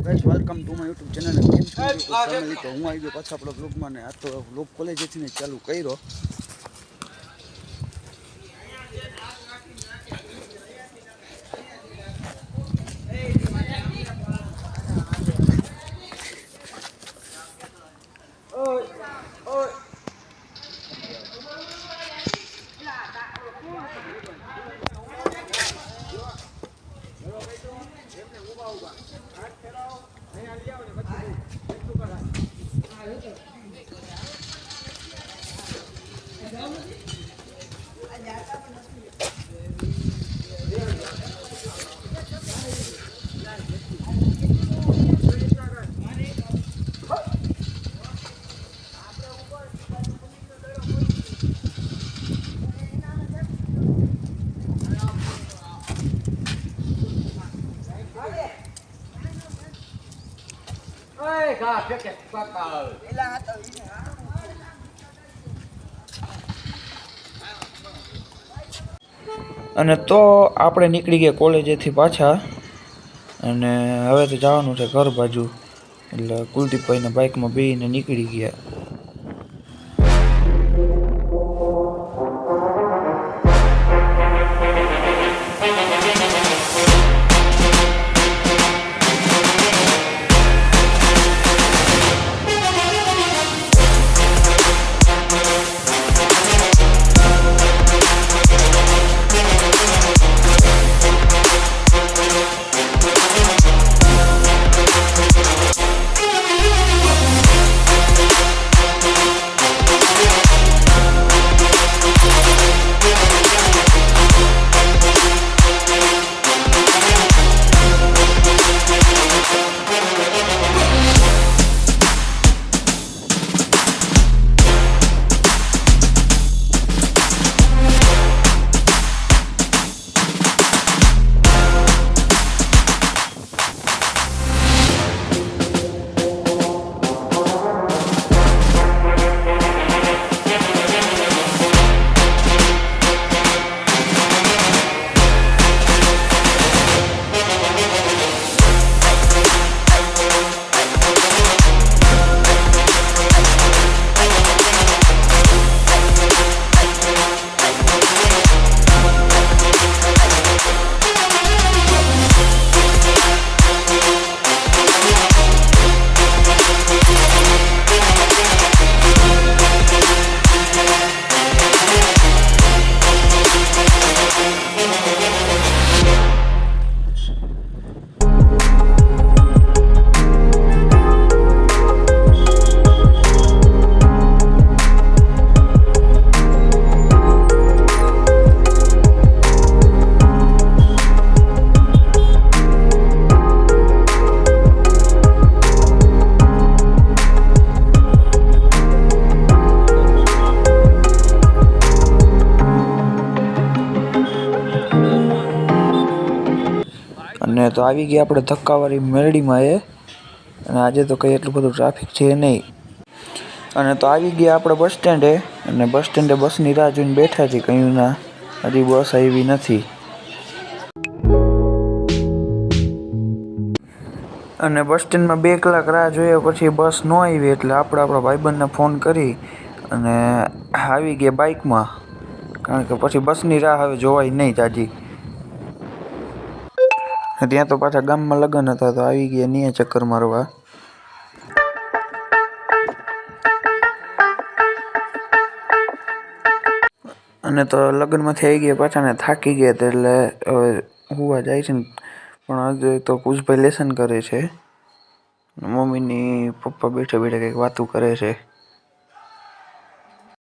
Guys welcome to my YouTube channel एम केम छो फैमिली तो हूँ आई गयो पाछा आपणो ब्लॉग में ने आ तो ब्लॉग कॉलेज थी ने चालू कर्यो। અને તો આપણે નીકળી ગયા કોલેજેથી પાછા અને હવે તો જવાનું છે ઘર બાજુ એટલે કુલદીપભાઈના બાઇકમાં બેસીને નીકળી ગયા। અને તો આવી ગયા આપણે ધક્કાવાળી મેરડીમાં અને આજે તો કંઈ એટલું બધું ટ્રાફિક છે નહીં। અને તો આવી ગયા આપણે બસ સ્ટેન્ડે અને બસ સ્ટેન્ડે બસની રાહ જોઈને બેઠા છીએ, કંઈ ના હજી બસ આવી નથી। અને બસ સ્ટેન્ડમાં 2 કલાક રાહ જોયા પછી બસ ન આવી એટલે આપણે આપણા ભાઈબંધને ફોન કરી અને આવી ગયા બાઇકમાં, કારણ કે પછી બસની રાહ હવે જોવાય નહીં જાજી। ત્યાં તો પાછા ગામમાં લગ્ન હતા તો આવી ગયા ત્યાં ચક્કર મારવા। અને તો લગ્નમાંથી આવી ગયા પાછા ને થાકી ગયા હતા એટલે હવે હુવા જાય છે ને, પણ હજુ તો કુશભાઈ લેસન કરે છે, મમ્મીની પપ્પા બેઠા બેઠા કંઈક વાતું કરે છે।